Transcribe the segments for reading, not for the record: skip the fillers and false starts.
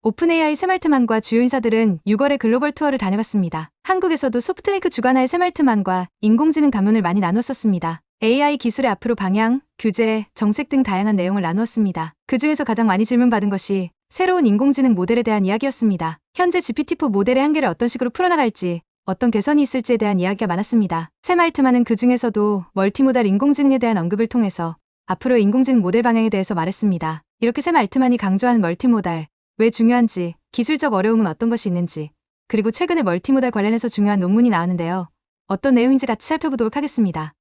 오픈AI 새말트만과 주요 인사들은 6월에 글로벌 투어를 다녀갔습니다. 한국에서도 소프트뱅크 주관하의 새말트만과 인공지능 담론을 많이 나눴었습니다. AI 기술의 앞으로 방향, 규제, 정책 등 다양한 내용을 나누었습니다. 그 중에서 가장 많이 질문받은 것이 새로운 인공지능 모델에 대한 이야기였습니다. 현재 GPT-4 모델의 한계를 어떤 식으로 풀어나갈지, 어떤 개선이 있을지에 대한 이야기가 많았습니다. 새말트만은 그 중에서도 멀티모달 인공지능에 대한 언급을 통해서 앞으로의 인공지능 모델 방향에 대해서 말했습니다. 이렇게 새말트만이 강조하는 멀티모달, 왜 중요한지, 기술적 어려움은 어떤 것이 있는지, 그리고 최근에 멀티모달 관련해서 중요한 논문이 나왔는데요. 어떤 내용인지 같이 살펴보도록 하겠습니다.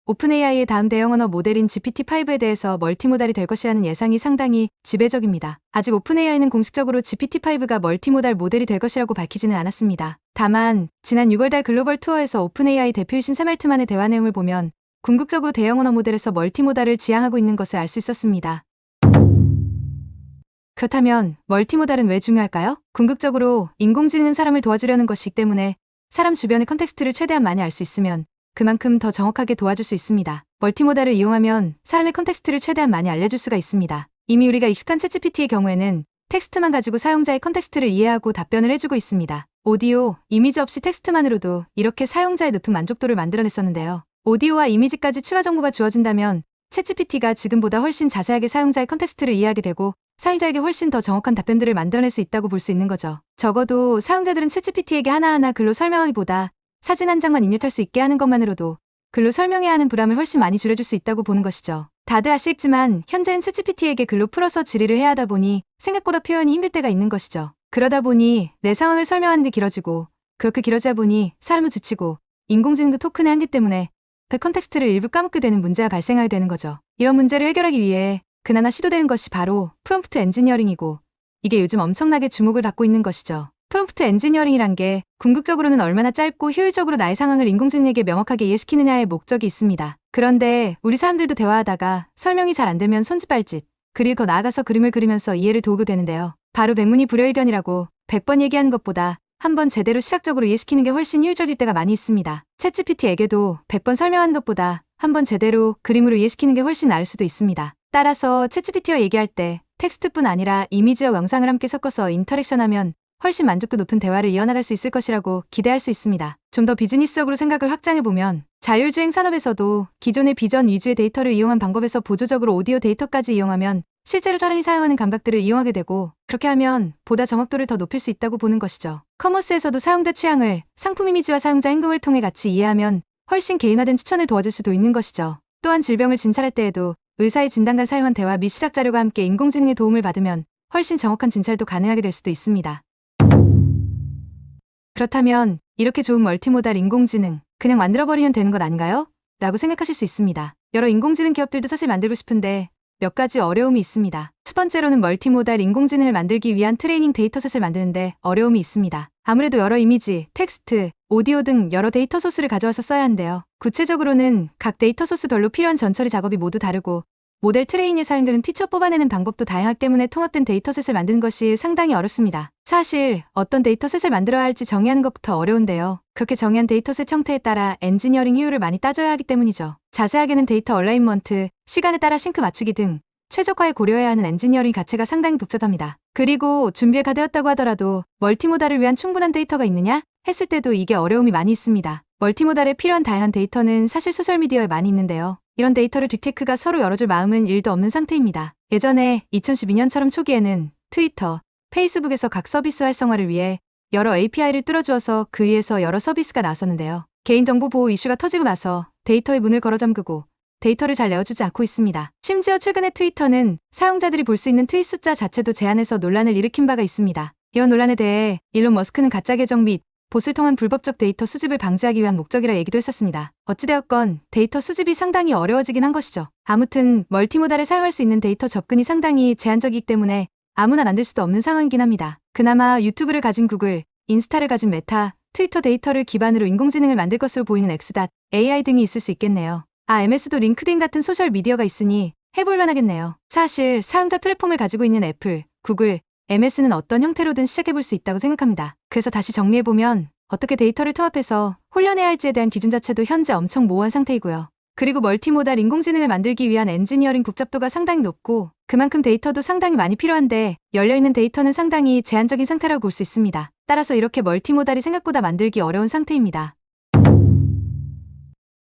오픈AI의 다음 대형 언어 모델인 GPT-5에 대해서 멀티모달이 될 것이라는 예상이 상당히 지배적입니다. 아직 오픈AI는 공식적으로 GPT-5가 멀티모달 모델이 될 것이라고 밝히지는 않았습니다. 다만 지난 6월달 글로벌 투어에서 오픈AI 대표이신 새말트만의 대화 내용을 보면 궁극적으로 대형 언어 모델에서 멀티모달을 지향하고 있는 것을 알 수 있었습니다. 그렇다면 멀티모달은 왜 중요할까요? 궁극적으로 인공지능은 사람을 도와주려는 것이기 때문에 사람 주변의 컨텍스트를 최대한 많이 알 수 있으면 그만큼 더 정확하게 도와줄 수 있습니다. 멀티모달을 이용하면 사람의 컨텍스트를 최대한 많이 알려줄 수가 있습니다. 이미 우리가 익숙한 챗GPT의 경우에는 텍스트만 가지고 사용자의 컨텍스트를 이해하고 답변을 해주고 있습니다. 오디오, 이미지 없이 텍스트만으로도 이렇게 사용자의 높은 만족도를 만들어냈었는데요. 오디오와 이미지까지 추가 정보가 주어진다면 챗GPT가 지금보다 훨씬 자세하게 사용자의 컨텍스트를 이해하게 되고 사용자에게 훨씬 더 정확한 답변들을 만들어낼 수 있다고 볼 수 있는 거죠. 적어도 사용자들은 챗GPT에게 하나하나 글로 설명하기보다 사진 한 장만 입력할 수 있게 하는 것만으로도 글로 설명해야 하는 부담을 훨씬 많이 줄여줄 수 있다고 보는 것이죠. 다들 아시겠지만 현재는 챗GPT에게 글로 풀어서 질의를 해야 하다 보니 생각보다 표현이 힘들 때가 있는 것이죠. 그러다 보니 내 상황을 설명하는 데 길어지고 그렇게 길어지다 보니 사람은 지치고 인공지능도 토큰의 한계 때문에 그 컨텍스트를 일부 까먹게 되는 문제가 발생하게 되는 거죠. 이런 문제를 해결하기 위해 그나마 시도되는 것이 바로 프롬프트 엔지니어링이고 이게 요즘 엄청나게 주목을 받고 있는 것이죠. 프롬프트 엔지니어링이란 게 궁극적으로는 얼마나 짧고 효율적으로 나의 상황을 인공지능에게 명확하게 이해시키느냐의 목적이 있습니다. 그런데 우리 사람들도 대화하다가 설명이 잘 안 되면 손짓발짓, 그리고 더 나아가서 그림을 그리면서 이해를 도우게 되는데요. 바로 백문이 불여일견이라고 100번 얘기하는 것보다 한번 제대로 시각적으로 이해시키는 게 훨씬 효율적일 때가 많이 있습니다. 챗GPT에게도 100번 설명하는 것보다 한번 제대로 그림으로 이해시키는 게 훨씬 나을 수도 있습니다. 따라서 챗GPT와 얘기할 때 텍스트뿐 아니라 이미지와 영상을 함께 섞어서 인터랙션하면 훨씬 만족도 높은 대화를 이어나갈 수 있을 것이라고 기대할 수 있습니다. 좀 더 비즈니스적으로 생각을 확장해보면 자율주행 산업에서도 기존의 비전 위주의 데이터를 이용한 방법에서 보조적으로 오디오 데이터까지 이용하면 실제로 사람이 사용하는 감각들을 이용하게 되고 그렇게 하면 보다 정확도를 더 높일 수 있다고 보는 것이죠. 커머스에서도 사용자 취향을 상품 이미지와 사용자 행동을 통해 같이 이해하면 훨씬 개인화된 추천을 도와줄 수도 있는 것이죠. 또한 질병을 진찰할 때에도 의사의 진단과 사용한 대화 및 시각 자료가 함께 인공지능의 도움을 받으면 훨씬 정확한 진찰도 가능하게 될 수도 있습니다. 그렇다면 이렇게 좋은 멀티모달 인공지능 그냥 만들어버리면 되는 것 아닌가요? 라고 생각하실 수 있습니다. 여러 인공지능 기업들도 사실 만들고 싶은데 몇 가지 어려움이 있습니다. 첫 번째로는 멀티모달 인공지능을 만들기 위한 트레이닝 데이터셋을 만드는데 어려움이 있습니다. 아무래도 여러 이미지, 텍스트, 오디오 등 여러 데이터 소스를 가져와서 써야 한대요. 구체적으로는 각 데이터 소스별로 필요한 전처리 작업이 모두 다르고 모델 트레이닝에 사용되는 티처 뽑아내는 방법도 다양하기 때문에 통합된 데이터셋을 만드는 것이 상당히 어렵습니다. 사실 어떤 데이터셋을 만들어야 할지 정의하는 것부터 어려운데요. 그렇게 정의한 데이터셋 형태에 따라 엔지니어링 효율을 많이 따져야 하기 때문이죠. 자세하게는 데이터 얼라인먼트, 시간에 따라 싱크 맞추기 등 최적화에 고려해야 하는 엔지니어링 자체가 상당히 복잡합니다. 그리고 준비가 되었다고 하더라도 멀티모달을 위한 충분한 데이터가 있느냐? 했을 때도 이게 어려움이 많이 있습니다. 멀티모달에 필요한 다양한 데이터는 사실 소셜미디어에 많이 있는데요. 이런 데이터를 빅테크가 서로 열어줄 마음은 1도 없는 상태입니다. 예전에 2012년처럼 초기에는 트위터, 페이스북에서 각 서비스 활성화를 위해 여러 API를 뚫어주어서 그 위에서 여러 서비스가 나왔었는데요. 개인정보 보호 이슈가 터지고 나서 데이터의 문을 걸어 잠그고 데이터를 잘 내어주지 않고 있습니다. 심지어 최근에 트위터는 사용자들이 볼 수 있는 트윗 숫자 자체도 제한해서 논란을 일으킨 바가 있습니다. 이런 논란에 대해 일론 머스크는 가짜 계정 및 봇을 통한 불법적 데이터 수집을 방지하기 위한 목적이라 얘기도 했었습니다. 어찌되었건 데이터 수집이 상당히 어려워지긴 한 것이죠. 아무튼 멀티모달에 사용할 수 있는 데이터 접근이 상당히 제한적이기 때문에 아무나 만들 수도 없는 상황이긴 합니다. 그나마 유튜브를 가진 구글, 인스타를 가진 메타, 트위터 데이터를 기반으로 인공지능을 만들 것으로 보이는 AI 등이 있을 수 있겠네요. MS도 링크드인 같은 소셜미디어가 있으니 해볼만 하겠네요. 사실 사용자 플랫폼을 가지고 있는 애플, 구글, MS는 어떤 형태로든 시작해볼 수 있다고 생각합니다. 그래서 다시 정리해보면 어떻게 데이터를 통합해서 훈련해야 할지에 대한 기준 자체도 현재 엄청 모호한 상태이고요. 그리고 멀티모달 인공지능을 만들기 위한 엔지니어링 복잡도가 상당히 높고 그만큼 데이터도 상당히 많이 필요한데 열려있는 데이터는 상당히 제한적인 상태라고 볼 수 있습니다. 따라서 이렇게 멀티모달이 생각보다 만들기 어려운 상태입니다.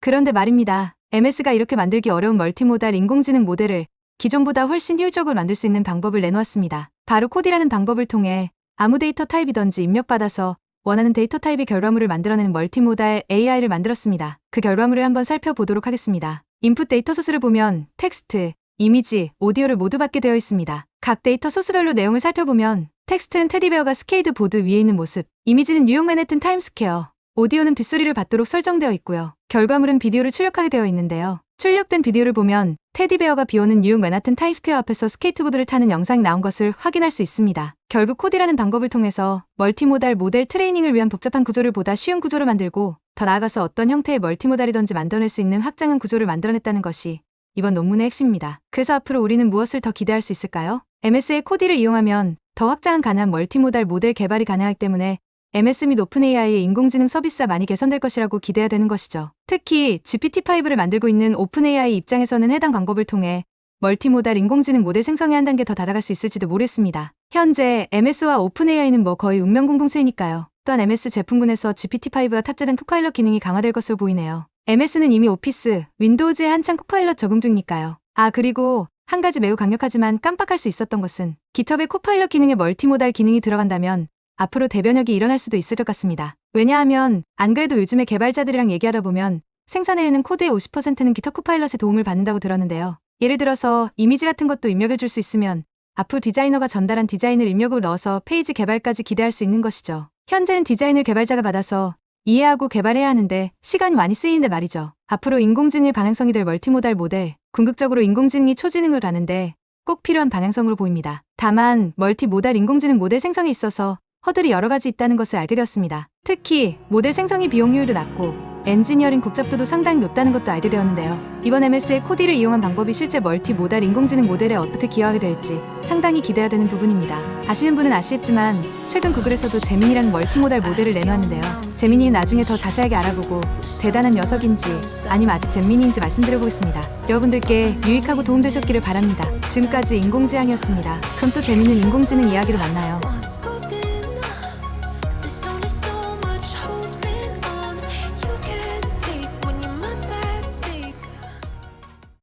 그런데 말입니다. MS가 이렇게 만들기 어려운 멀티모달 인공지능 모델을 기존보다 훨씬 효율적으로 만들 수 있는 방법을 내놓았습니다. 바로 코디라는 방법을 통해 아무 데이터 타입이든지 입력받아서 원하는 데이터 타입의 결과물을 만들어내는 멀티모달 AI를 만들었습니다. 그 결과물을 한번 살펴보도록 하겠습니다. 인풋 데이터 소스를 보면 텍스트, 이미지, 오디오를 모두 받게 되어 있습니다. 각 데이터 소스별로 내용을 살펴보면 텍스트는 테디베어가 스케이트 보드 위에 있는 모습, 이미지는 뉴욕 맨해튼 타임스퀘어, 오디오는 빗소리를 받도록 설정되어 있고요. 결과물은 비디오를 출력하게 되어 있는데요. 출력된 비디오를 보면 테디베어가 비오는 뉴욕 맨하튼 타임스퀘어 앞에서 스케이트보드를 타는 영상이 나온 것을 확인할 수 있습니다. 결국 코디라는 방법을 통해서 멀티모달 모델 트레이닝을 위한 복잡한 구조를 보다 쉬운 구조로 만들고 더 나아가서 어떤 형태의 멀티모달이든지 만들어낼 수 있는 확장한 구조를 만들어냈다는 것이 이번 논문의 핵심입니다. 그래서 앞으로 우리는 무엇을 더 기대할 수 있을까요? MS의 코디를 이용하면 더 확장한 가능한 멀티모달 모델 개발이 가능하기 때문에 MS 및 오픈AI의 인공지능 서비스가 많이 개선될 것이라고 기대해야 되는 것이죠. 특히 GPT-5를 만들고 있는 오픈AI 입장에서는 해당 방법을 통해 멀티모달 인공지능 모델 생성에 한 단계 더 달아갈 수 있을지도 모르겠습니다. 현재 MS와 오픈AI는 거의 운명 공동체이니까요. 또한 MS 제품군에서 GPT-5가 탑재된 코파일럿 기능이 강화될 것으로 보이네요. MS는 이미 오피스, 윈도우즈에 한창 코파일럿 적용 중이니까요. 그리고 한 가지 매우 강력하지만 깜빡할 수 있었던 것은 GitHub의 코파일럿 기능에 멀티모달 기능이 들어간다면 앞으로 대변역이 일어날 수도 있을 것 같습니다. 왜냐하면 안 그래도 요즘에 개발자들이랑 얘기하다 보면 생산해야 하는 코드의 50%는 GitHub 코파일럿의 도움을 받는다고 들었는데요. 예를 들어서 이미지 같은 것도 입력해 줄 수 있으면 앞으로 디자이너가 전달한 디자인을 입력을 넣어서 페이지 개발까지 기대할 수 있는 것이죠. 현재는 디자인을 개발자가 받아서 이해하고 개발해야 하는데 시간이 많이 쓰이는데 말이죠. 앞으로 인공지능의 방향성이 될 멀티모달 모델, 궁극적으로 인공지능이 초지능을 하는데 꼭 필요한 방향성으로 보입니다. 다만 멀티모달 인공지능 모델 생성에 있어서 허들이 여러 가지 있다는 것을 알게 되었습니다. 특히 모델 생성이 비용 효율이 낮고 엔지니어링 복잡도도 상당히 높다는 것도 알게 되었는데요. 이번 MS의 코디를 이용한 방법이 실제 멀티모달 인공지능 모델에 어떻게 기여하게 될지 상당히 기대가 되는 부분입니다. 아시는 분은 아시겠지만 최근 구글에서도 제민이라는 멀티모달 모델을 내놓았는데요. 제민이는 나중에 더 자세하게 알아보고 대단한 녀석인지 아니면 아직 잼민이인지 말씀드려보겠습니다. 여러분들께 유익하고 도움되셨기를 바랍니다. 지금까지 인공지향이었습니다. 그럼 또 재미있는 인공지능 이야기로 만나요.